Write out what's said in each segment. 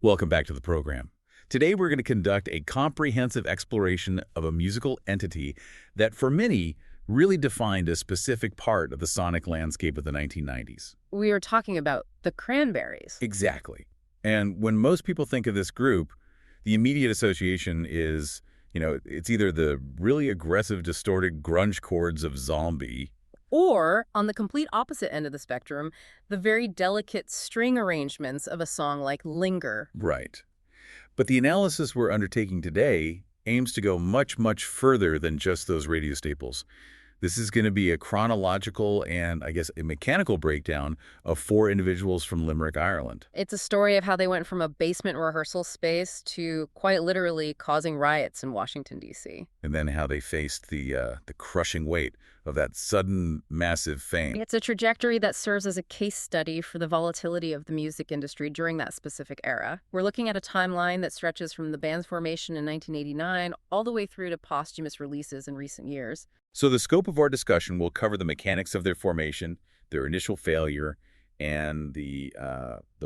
Welcome back to the program. Today we're going to conduct a comprehensive exploration of a musical entity that, for many, really defined a specific part of the sonic landscape of the 1990s. We are talking about the Cranberries. Exactly. And when most people think of this group, the immediate association is, it's either the really aggressive, distorted grunge chords of Zombie, Or, on the complete opposite end of the spectrum, the very delicate string arrangements of a song like Linger. right. But the analysis we're undertaking today aims to go much, much further than just those radio staples. This is going to be a chronological and, I guess, a mechanical breakdown of four individuals from Limerick, Ireland. It's a story of how they went from a basement rehearsal space to quite literally causing riots in Washington, D.C. And then how they faced the crushing weight of that sudden, massive fame. It's a trajectory that serves as a case study for the volatility of the music industry during that specific era. We're looking at a timeline that stretches from the band's formation in 1989 all the way through to posthumous releases in recent years. So the scope of our discussion will cover the mechanics of their formation, their initial failure, and the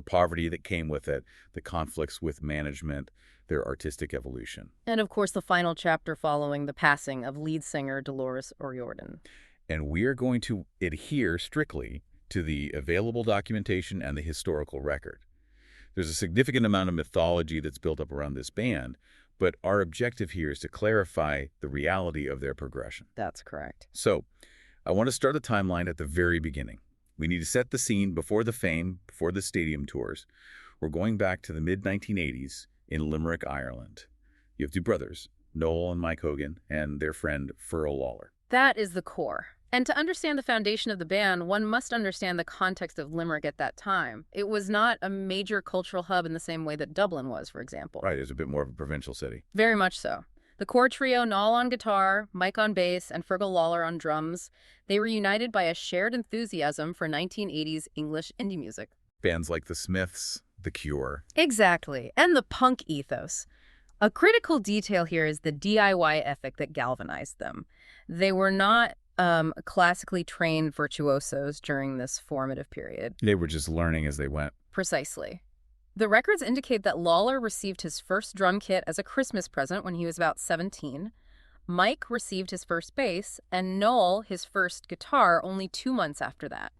poverty that came with it, the conflicts with management, their artistic evolution. And of course, the final chapter following the passing of lead singer Dolores O'Riordan. And we are going to adhere strictly to the available documentation and the historical record. There's a significant amount of mythology that's built up around this band, but our objective here is to clarify the reality of their progression. That's correct. So, I want to start the timeline at the very beginning. We need to set the scene before the fame, before the stadium tours. We're going back to the mid-1980s in Limerick, Ireland. You have two brothers, Noel and Mike Hogan, and their friend Fergal Lawler. That is the core. And to understand the foundation of the band, one must understand the context of Limerick at that time. It was not a major cultural hub in the same way that Dublin was, for example. Right, it was a bit more of a provincial city. Very much so. The core trio, Noel on guitar, Mike on bass, and Fergal Lawler on drums, they were united by a shared enthusiasm for 1980s English indie music. Bands like The Smiths, The Cure. Exactly, and the punk ethos. A critical detail here is the DIY ethic that galvanized them. They were not classically trained virtuosos during this formative period. They were just learning as they went. Precisely. The records indicate that Lawler received his first drum kit as a Christmas present when he was about 17. Mike received his first bass, and Noel his first guitar only 2 months after that.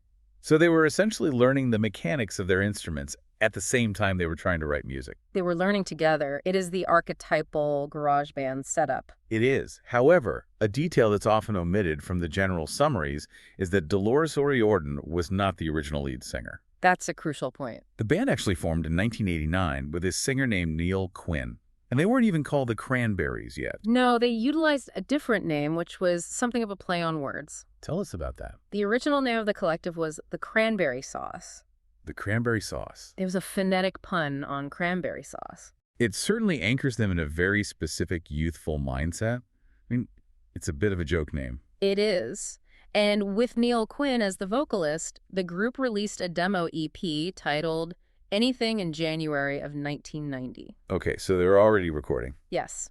So they were essentially learning the mechanics of their instruments at the same time they were trying to write music. They were learning together. It is the archetypal garage band setup. It is. However, a detail that's often omitted from the general summaries is that Dolores O'Riordan was not the original lead singer. That's a crucial point. The band actually formed in 1989 with a singer named Neil Quinn. And they weren't even called the Cranberries yet. No, they utilized a different name, which was something of a play on words. Tell us about that. The original name of the collective was the Cranberry Sauce. The Cranberry Sauce. It was a phonetic pun on cranberry sauce. It certainly anchors them in a very specific youthful mindset. I mean, it's a bit of a joke name. It is. And with Neil Quinn as the vocalist, the group released a demo EP titled Anything in January of 1990. Okay, so they're already recording. Yes.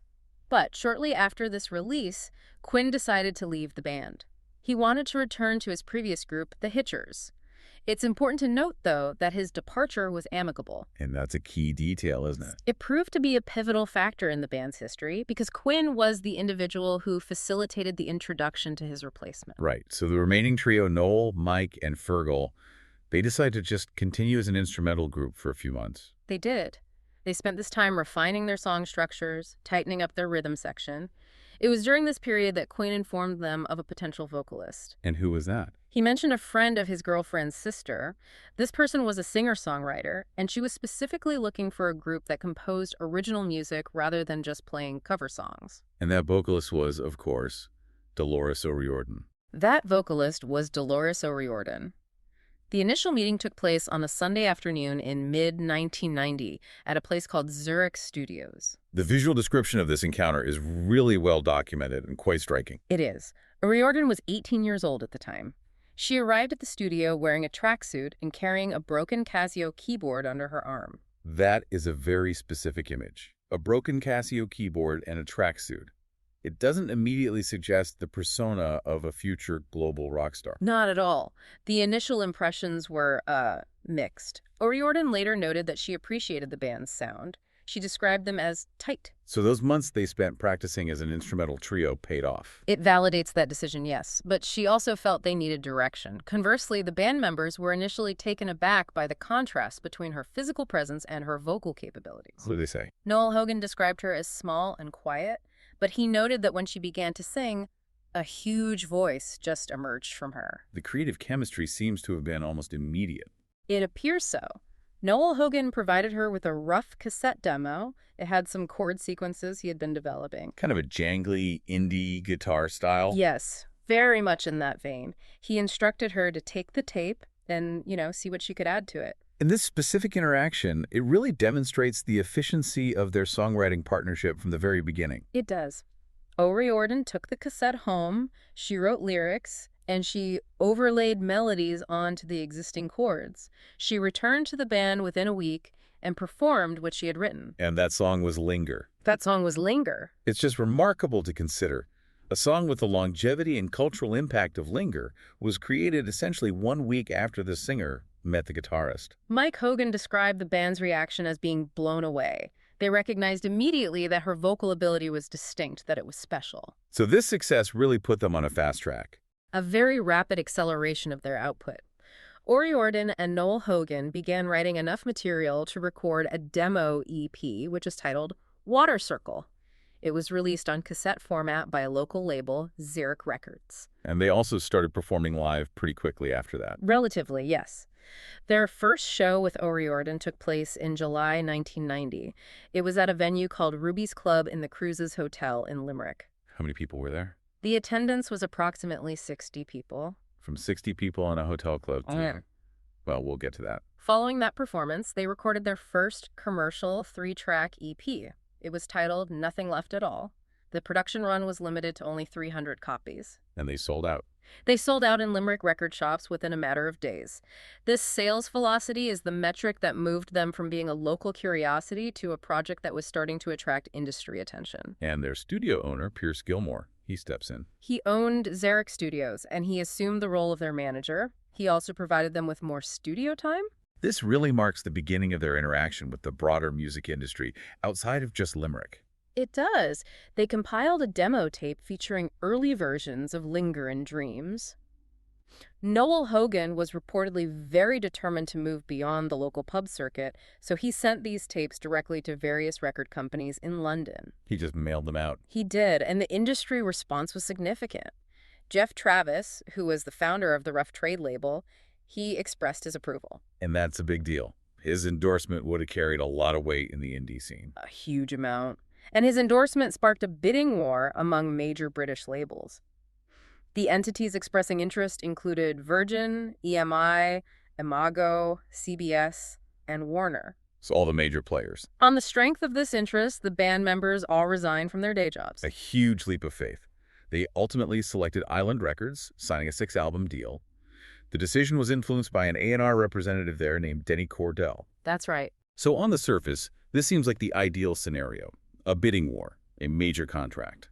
But shortly after this release, Quinn decided to leave the band. He wanted to return to his previous group, the Hitchers. It's important to note, though, that his departure was amicable. And that's a key detail, isn't it? It proved to be a pivotal factor in the band's history because Quinn was the individual who facilitated the introduction to his replacement. Right. So the remaining trio, Noel, Mike, and Fergal, they decided to just continue as an instrumental group for a few months. They did. They spent this time refining their song structures, tightening up their rhythm section. It was during this period that Quinn informed them of a potential vocalist. And who was that? He mentioned a friend of his girlfriend's sister. This person was a singer-songwriter, and she was specifically looking for a group that composed original music rather than just playing cover songs. And that vocalist was, of course, Dolores O'Riordan. That vocalist was Dolores O'Riordan. The initial meeting took place on a Sunday afternoon in mid-1990 at a place called Zurich Studios. The visual description of this encounter is really well documented and quite striking. It is. O'Riordan was 18 years old at the time. She arrived at the studio wearing a tracksuit and carrying a broken Casio keyboard under her arm. That is a very specific image. A broken Casio keyboard and a tracksuit. It doesn't immediately suggest the persona of a future global rock star. Not at all. The initial impressions were, mixed. O'Riordan later noted that she appreciated the band's sound. She described them as tight. So those months they spent practicing as an instrumental trio paid off. It validates that decision, yes, but she also felt they needed direction. Conversely, the band members were initially taken aback by the contrast between her physical presence and her vocal capabilities. What do they say? Noel Hogan described her as small and quiet, but he noted that when she began to sing, a huge voice just emerged from her. The creative chemistry seems to have been almost immediate. It appears so. Noel Hogan provided her with a rough cassette demo. It had some chord sequences he had been developing. Kind of a jangly indie guitar style. Yes, very much in that vein. He instructed her to take the tape and, see what she could add to it. In this specific interaction, it really demonstrates the efficiency of their songwriting partnership from the very beginning. It does. O'Riordan took the cassette home, she wrote lyrics, and she overlaid melodies onto the existing chords. She returned to the band within a week and performed what she had written. And that song was Linger. That song was Linger. It's just remarkable to consider. A song with the longevity and cultural impact of Linger was created essentially 1 week after the singer met the guitarist. Mike Hogan described the band's reaction as being blown away. They recognized immediately that her vocal ability was distinct, that it was special. So this success really put them on a fast track. A very rapid acceleration of their output. O'Riordan and Noel Hogan began writing enough material to record a demo EP, which is titled Water Circle. It was released on cassette format by a local label, Limerick Records. And they also started performing live pretty quickly after that. Relatively, yes. Their first show with O'Riordan took place in July 1990. It was at a venue called Ruby's Club in the Cruises Hotel in Limerick. How many people were there? The attendance was approximately 60 people. From 60 people in a hotel club to... Well, we'll get to that. Following that performance, they recorded their first commercial 3-track EP. It was titled Nothing Left at All. The production run was limited to only 300 copies. And they sold out. They sold out in Limerick record shops within a matter of days. This sales velocity is the metric that moved them from being a local curiosity to a project that was starting to attract industry attention. And their studio owner, Pierce Gilmore, he steps in. He owned Zarek Studios, and he assumed the role of their manager. He also provided them with more studio time. This really marks the beginning of their interaction with the broader music industry, outside of just Limerick. It does. They compiled a demo tape featuring early versions of Linger and Dreams. Noel Hogan was reportedly very determined to move beyond the local pub circuit, so he sent these tapes directly to various record companies in London. He just mailed them out. He did, and the industry response was significant. Jeff Travis, who was the founder of the Rough Trade label, he expressed his approval. And that's a big deal. His endorsement would have carried a lot of weight in the indie scene. A huge amount. And his endorsement sparked a bidding war among major British labels. The entities expressing interest included Virgin, EMI, Imago, CBS, and Warner. So all the major players. On the strength of this interest, the band members all resigned from their day jobs. A huge leap of faith. They ultimately selected Island Records, signing a 6-album deal. The decision was influenced by an A&R representative there named Denny Cordell. That's right. So on the surface, this seems like the ideal scenario. A bidding war, a major contract.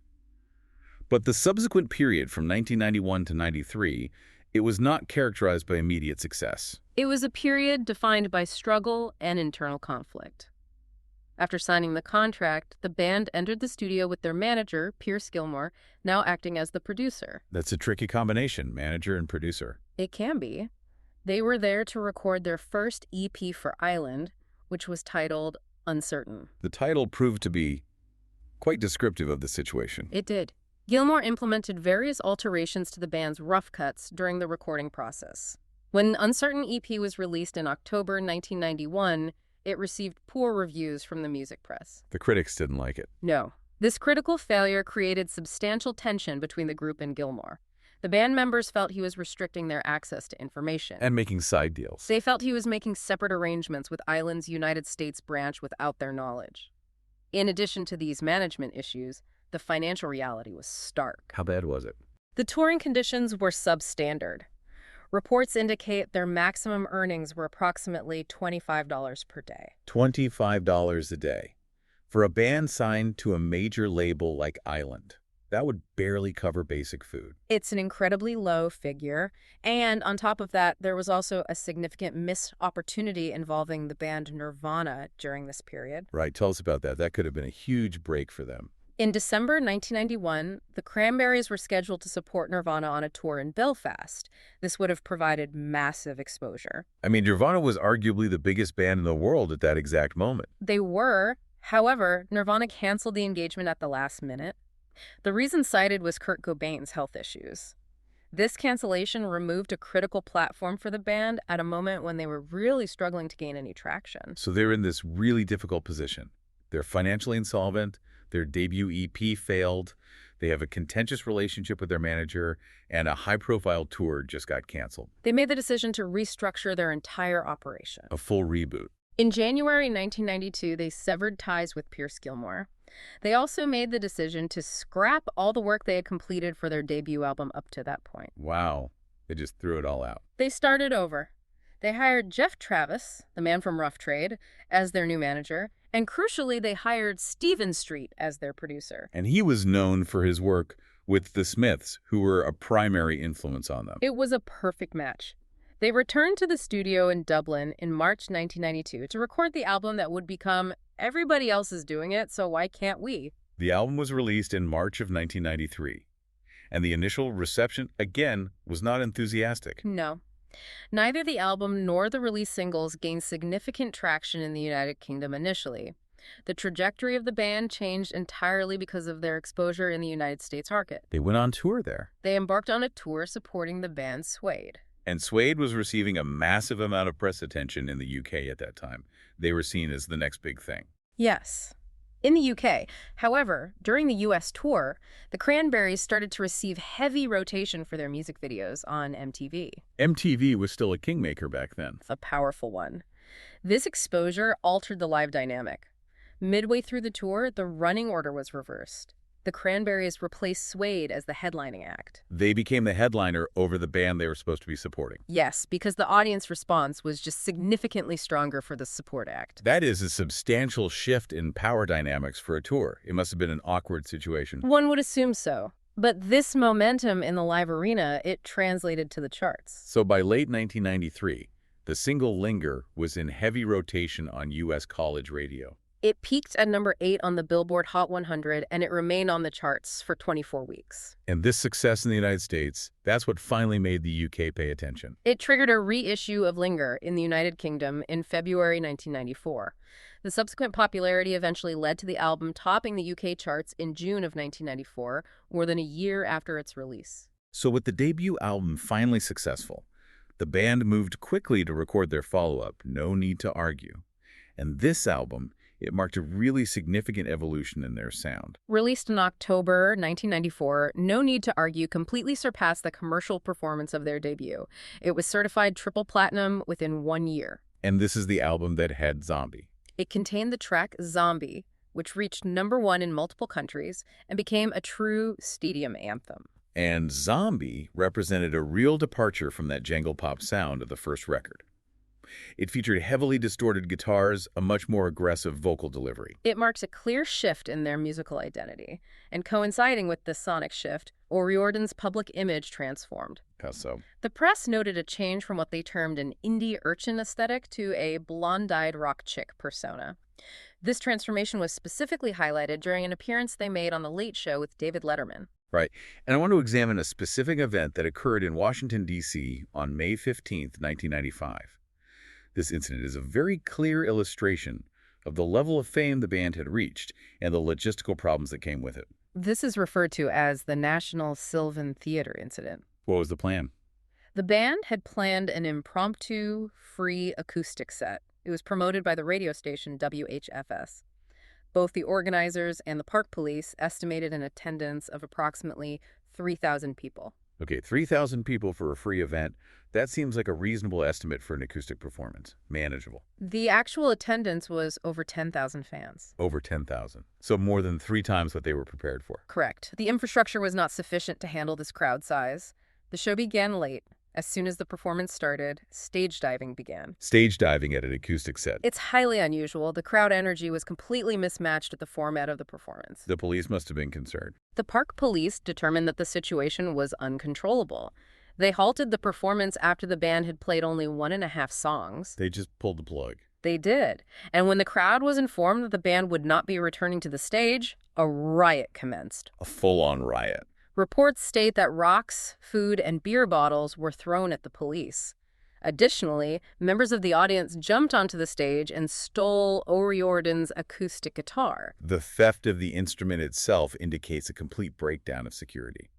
But the subsequent period from 1991 to 93, it was not characterized by immediate success. It was a period defined by struggle and internal conflict. After signing the contract, the band entered the studio with their manager, Pierce Gilmore, now acting as the producer. That's a tricky combination, manager and producer. It can be. They were there to record their first EP for Island, which was titled Uncertain. The title proved to be quite descriptive of the situation. It did. Gilmore implemented various alterations to the band's rough cuts during the recording process. When Uncertain EP was released in October 1991, it received poor reviews from the music press. The critics didn't like it. No. This critical failure created substantial tension between the group and Gilmore. The band members felt he was restricting their access to information. And making side deals. They felt he was making separate arrangements with Island's United States branch without their knowledge. In addition to these management issues, the financial reality was stark. How bad was it? The touring conditions were substandard. Reports indicate their maximum earnings were approximately $25 per day. $25 a day. For a band signed to a major label like Island. That would barely cover basic food. It's an incredibly low figure. And on top of that, there was also a significant missed opportunity involving the band Nirvana during this period. Right, tell us about that. That could have been a huge break for them. In December 1991, the Cranberries were scheduled to support Nirvana on a tour in Belfast. This would have provided massive exposure. I mean, Nirvana was arguably the biggest band in the world at that exact moment. They were. However, Nirvana canceled the engagement at the last minute. The reason cited was Kurt Cobain's health issues. This cancellation removed a critical platform for the band at a moment when they were really struggling to gain any traction. So they're in this really difficult position. They're financially insolvent, their debut EP failed, they have a contentious relationship with their manager, and a high-profile tour just got canceled. They made the decision to restructure their entire operation. A full reboot. In January 1992, they severed ties with Pierce Gilmore. They also made the decision to scrap all the work they had completed for their debut album up to that point. Wow. They just threw it all out. They started over. They hired Jeff Travis, the man from Rough Trade, as their new manager, and crucially, they hired Stephen Street as their producer. And he was known for his work with the Smiths, who were a primary influence on them. It was a perfect match. They returned to the studio in Dublin in March 1992 to record the album that would become Everybody Else Is Doing It, So Why Can't We? The album was released in March of 1993, and the initial reception, again, was not enthusiastic. No. Neither the album nor the release singles gained significant traction in the United Kingdom initially. The trajectory of the band changed entirely because of their exposure in the United States market. They went on tour there. They embarked on a tour supporting the band Suede. And Suede was receiving a massive amount of press attention in the UK at that time. They were seen as the next big thing. Yes. In the UK, however, during the US tour, the Cranberries started to receive heavy rotation for their music videos on MTV. MTV was still a kingmaker back then. A powerful one. This exposure altered the live dynamic. Midway through the tour, the running order was reversed. The Cranberries replaced Suede as the headlining act. They became the headliner over the band they were supposed to be supporting. Yes, because the audience response was just significantly stronger for the support act. That is a substantial shift in power dynamics for a tour. It must have been an awkward situation. One would assume so. But this momentum in the live arena, it translated to the charts. So by late 1993, the single Linger was in heavy rotation on U.S. college radio. It peaked at number 8 on the Billboard Hot 100, and it remained on the charts for 24 weeks. And this success in the United States, that's what finally made the UK pay attention. It triggered a reissue of Linger in the United Kingdom in February 1994. The subsequent popularity eventually led to the album topping the UK charts in June of 1994, more than a year after its release. So with the debut album finally successful, the band moved quickly to record their follow-up, No Need to Argue. And this album, it marked a really significant evolution in their sound. Released in October 1994, No Need to Argue completely surpassed the commercial performance of their debut. It was certified triple platinum within 1 year. And this is the album that had Zombie. It contained the track Zombie, which reached number 1 in multiple countries and became a true stadium anthem. And Zombie represented a real departure from that jangle pop sound of the first record. It featured heavily distorted guitars, a much more aggressive vocal delivery. It marks a clear shift in their musical identity, and coinciding with this sonic shift, O'Riordan's public image transformed. How so? The press noted a change from what they termed an indie urchin aesthetic to a blonde-eyed rock chick persona. This transformation was specifically highlighted during an appearance they made on The Late Show with David Letterman. Right. And I want to examine a specific event that occurred in Washington, D.C. on May 15, 1995. This incident is a very clear illustration of the level of fame the band had reached and the logistical problems that came with it. This is referred to as the National Sylvan Theater incident. What was the plan? The band had planned an impromptu, free acoustic set. It was promoted by the radio station WHFS. Both the organizers and the park police estimated an attendance of approximately 3,000 people. Okay, 3,000 people for a free event. That seems like a reasonable estimate for an acoustic performance. Manageable. The actual attendance was over 10,000 fans. Over 10,000. So more than 3 times what they were prepared for. Correct. The infrastructure was not sufficient to handle this crowd size. The show began late. As soon as the performance started, stage diving began. Stage diving at an acoustic set. It's highly unusual. The crowd energy was completely mismatched with the format of the performance. The police must have been concerned. The park police determined that the situation was uncontrollable. They halted the performance after the band had played only 1.5 songs. They just pulled the plug. They did. And when the crowd was informed that the band would not be returning to the stage, a riot commenced. A full-on riot. Reports state that rocks, food, and beer bottles were thrown at the police. Additionally, members of the audience jumped onto the stage and stole O'Riordan's acoustic guitar. The theft of the instrument itself indicates a complete breakdown of security.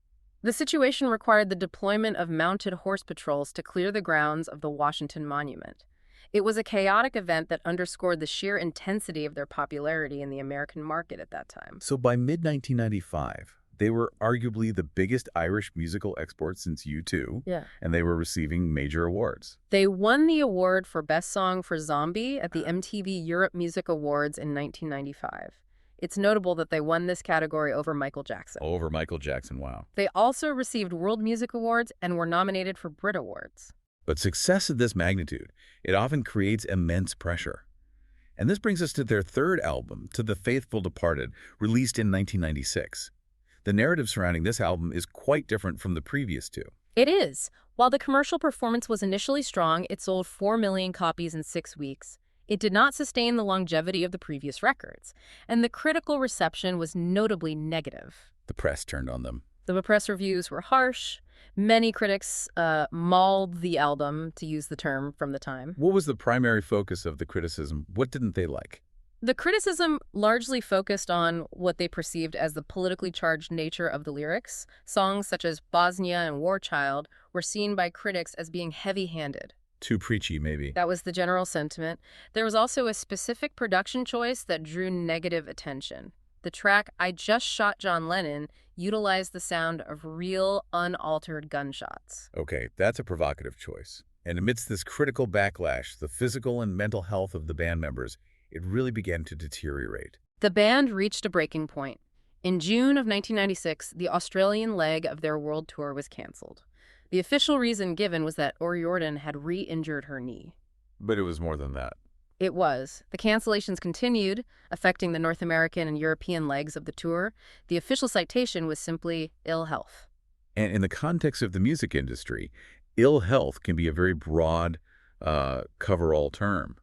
The situation required the deployment of mounted horse patrols to clear the grounds of the Washington Monument. It was a chaotic event that underscored the sheer intensity of their popularity in the American market at that time. So by mid-1995, they were arguably the biggest Irish musical export since U2, Yeah. and they were receiving major awards. They won the award for Best Song for Zombie at the MTV Europe Music Awards in 1995. It's notable that they won this category over Michael Jackson. Over Michael Jackson, wow. They also received World Music Awards and were nominated for Brit Awards. But success of this magnitude, it often creates immense pressure. And this brings us to their third album, To the Faithful Departed, released in 1996. The narrative surrounding this album is quite different from the previous two. It is. While the commercial performance was initially strong, it sold 4 million copies in 6 weeks. It did not sustain the longevity of the previous records, and the critical reception was notably negative. The press turned on them. The press reviews were harsh. Many critics mauled the album, to use the term from the time. What was the primary focus of the criticism? What didn't they like? The criticism largely focused on what they perceived as the politically charged nature of the lyrics. Songs such as Bosnia and War Child were seen by critics as being heavy-handed. Too preachy, maybe. That was the general sentiment. There was also a specific production choice that drew negative attention. The track I Just Shot John Lennon utilized the sound of real, unaltered gunshots. Okay, that's a provocative choice. And amidst this critical backlash, the physical and mental health of the band members, it really began to deteriorate. The band reached a breaking point. In June of 1996, the Australian leg of their world tour was canceled. The official reason given was that O'Riordan had re-injured her knee. But it was more than that. It was. The cancellations continued, affecting the North American and European legs of the tour. The official citation was simply ill health. And in the context of the music industry, ill health can be a very broad cover-all term.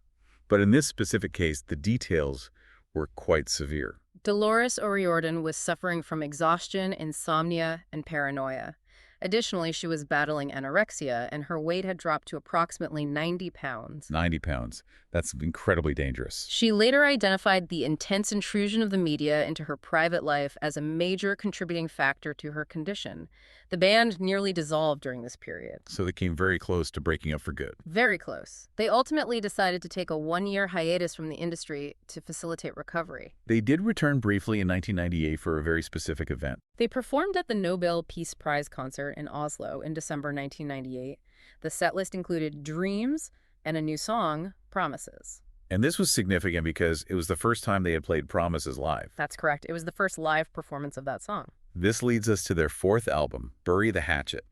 But in this specific case, the details were quite severe. Dolores O'Riordan was suffering from exhaustion, insomnia, and paranoia. Additionally, she was battling anorexia, and her weight had dropped to approximately 90 pounds. 90 pounds. That's incredibly dangerous. She later identified the intense intrusion of the media into her private life as a major contributing factor to her condition. The band nearly dissolved during this period. So they came very close to breaking up for good. Very close. They ultimately decided to take a 1-year hiatus from the industry to facilitate recovery. They did return briefly in 1998 for a very specific event. They performed at the Nobel Peace Prize concert in Oslo in December 1998. The setlist included Dreams and a new song, Promises. And this was significant because it was the first time they had played Promises live. That's correct. It was the first live performance of that song. This leads us to their fourth album, Bury the Hatchet,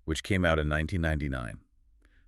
which came out in 1999.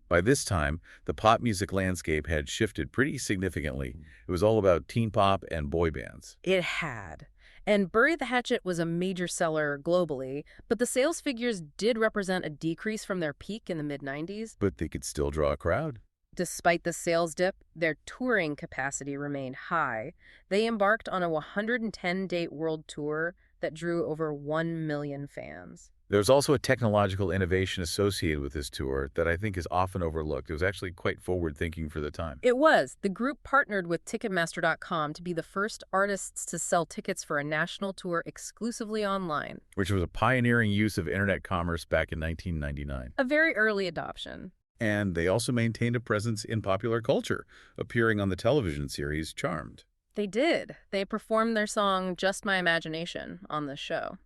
By this time, the pop music landscape had shifted pretty significantly. It was all about teen pop and boy bands. It had. And Bury the Hatchet was a major seller globally, but the sales figures did represent a decrease from their peak in the mid-90s. But they could still draw a crowd. Despite the sales dip, their touring capacity remained high. They embarked on a 110-date world tour that drew over 1 million fans. There's also a technological innovation associated with this tour that I think is often overlooked. It was actually quite forward-thinking for the time. It was. The group partnered with Ticketmaster.com to be the first artists to sell tickets for a national tour exclusively online. Which was a pioneering use of internet commerce back in 1999. A very early adoption. And they also maintained a presence in popular culture, appearing on the television series Charmed. They did. They performed their song Just My Imagination on this show.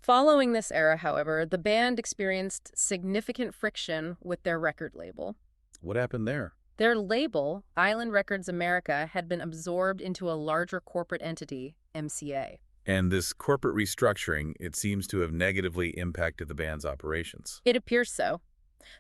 Following this era, however, the band experienced significant friction with their record label. What happened there? Their label, Island Records America, had been absorbed into a larger corporate entity, MCA. And this corporate restructuring, it seems to have negatively impacted the band's operations. It appears so.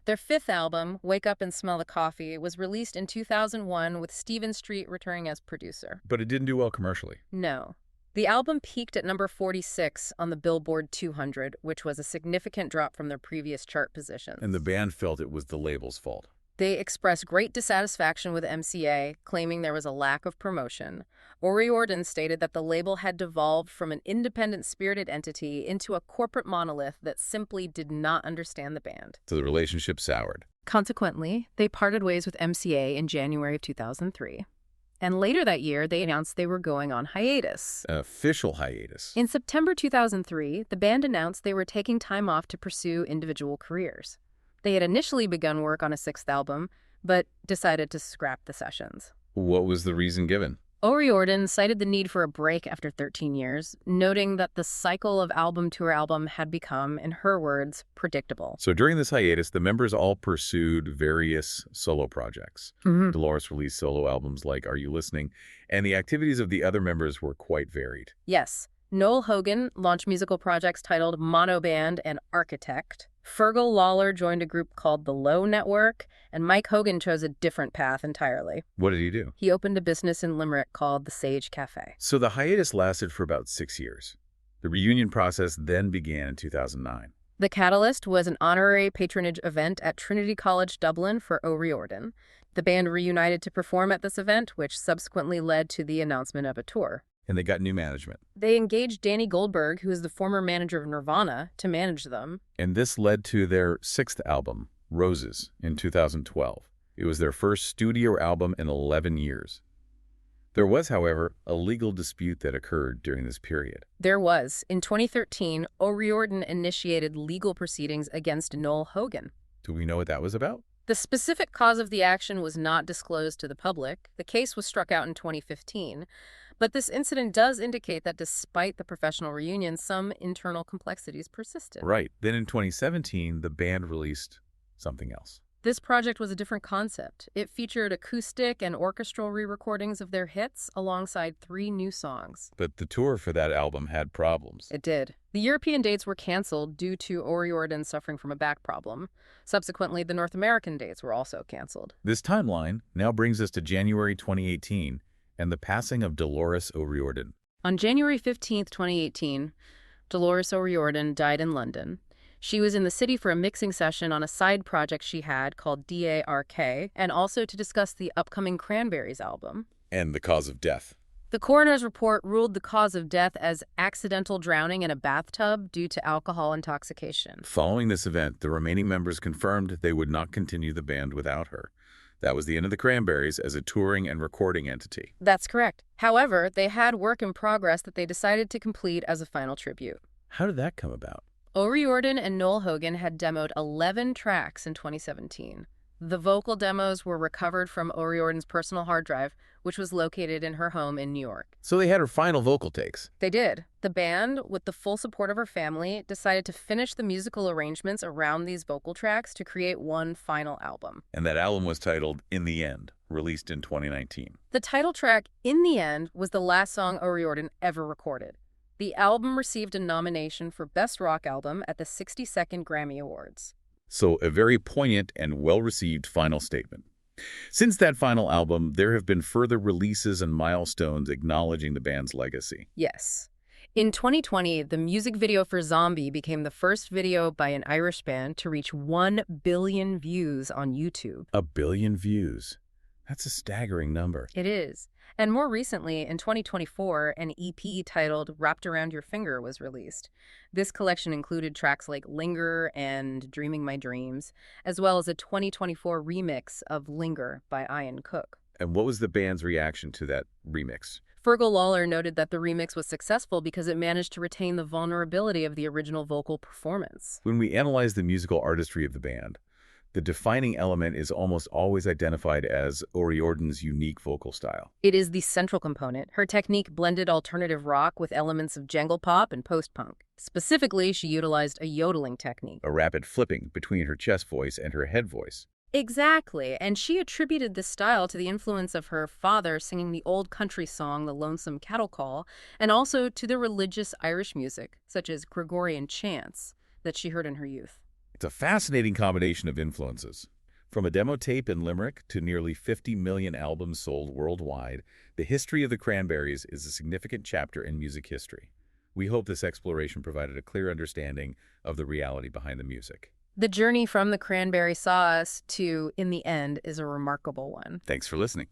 Their fifth album, Wake Up and Smell the Coffee, was released in 2001 with Stephen Street returning as producer. But it didn't do well commercially. No. The album peaked at number 46 on the Billboard 200, which was a significant drop from their previous chart positions. And the band felt it was the label's fault. They expressed great dissatisfaction with MCA, claiming there was a lack of promotion. O'Riordan stated that the label had devolved from an independent spirited entity into a corporate monolith that simply did not understand the band. So the relationship soured. Consequently, they parted ways with MCA in January of 2003. And later that year, they announced they were going on hiatus. An official hiatus. In September 2003, the band announced they were taking time off to pursue individual careers. They had initially begun work on a sixth album, but decided to scrap the sessions. What was the reason given? O'Riordan cited the need for a break after 13 years, noting that the cycle of album to album had become, in her words, predictable. So during this hiatus, the members all pursued various solo projects. Dolores released solo albums like Are You Listening? And the activities of the other members were quite varied. Yes. Noel Hogan launched musical projects titled Mono Band and Architect. Fergal Lawler joined a group called The Low Network, and Mike Hogan chose a different path entirely. What did he do? He opened a business in Limerick called the Sage Cafe. So the hiatus lasted for about 6 years. The reunion process then began in 2009. The catalyst was an honorary patronage event at Trinity College Dublin for O'Riordan. The band reunited to perform at this event, which subsequently led to the announcement of a tour. And they got new management. They engaged Danny Goldberg, who is the former manager of Nirvana, to manage them. And this led to their sixth album, Roses, in 2012. It was their first studio album in 11 years. There was, however, a legal dispute that occurred during this period. There was. In 2013, O'Riordan initiated legal proceedings against Noel Hogan. Do we know what that was about? The specific cause of the action was not disclosed to the public. The case was struck out in 2015. But this incident does indicate that despite the professional reunion, some internal complexities persisted. Right. Then in 2017, the band released something else. This project was a different concept. It featured acoustic and orchestral re-recordings of their hits alongside 3 new songs. But the tour for that album had problems. It did. The European dates were canceled due to O'Riordan suffering from a back problem. Subsequently, the North American dates were also canceled. This timeline now brings us to January 2018 and the passing of Dolores O'Riordan. On January 15, 2018, Dolores O'Riordan died in London. She was in the city for a mixing session on a side project she had called DARK, and also to discuss the upcoming Cranberries album. And the cause of death. The coroner's report ruled the cause of death as accidental drowning in a bathtub due to alcohol intoxication. Following this event, the remaining members confirmed they would not continue the band without her. That was the end of the Cranberries as a touring and recording entity. That's correct. However, they had work in progress that they decided to complete as a final tribute. How did that come about? O'Riordan and Noel Hogan had demoed 11 tracks in 2017. The vocal demos were recovered from O'Riordan's personal hard drive, which was located in her home in New York. So they had her final vocal takes. They did. The band, with the full support of her family, decided to finish the musical arrangements around these vocal tracks to create one final album. And that album was titled In the End, released in 2019. The title track, In the End, was the last song O'Riordan ever recorded. The album received a nomination for Best Rock Album at the 62nd Grammy Awards. So a very poignant and well-received final statement. Since that final album, there have been further releases and milestones acknowledging the band's legacy. Yes. In 2020, the music video for Zombie became the first video by an Irish band to reach 1 billion views on YouTube. 1 billion views. That's a staggering number. It is. And more recently, in 2024, an EP titled Wrapped Around Your Finger was released. This collection included tracks like Linger and Dreaming My Dreams, as well as a 2024 remix of Linger by Ian Cook. And what was the band's reaction to that remix? Fergal Lawler noted that the remix was successful because it managed to retain the vulnerability of the original vocal performance. When we analyze the musical artistry of the band, the defining element is almost always identified as O'Riordan's unique vocal style. It is the central component. Her technique blended alternative rock with elements of jangle pop and post-punk. Specifically, she utilized a yodeling technique. A rapid flipping between her chest voice and her head voice. Exactly, and she attributed this style to the influence of her father singing the old country song The Lonesome Cattle Call, and also to the religious Irish music, such as Gregorian chants, that she heard in her youth. It's a fascinating combination of influences. From a demo tape in Limerick to nearly 50 million albums sold worldwide, the history of the Cranberries is a significant chapter in music history. We hope this exploration provided a clear understanding of the reality behind the music. The journey from the cranberry sauce to In the End is a remarkable one. Thanks for listening.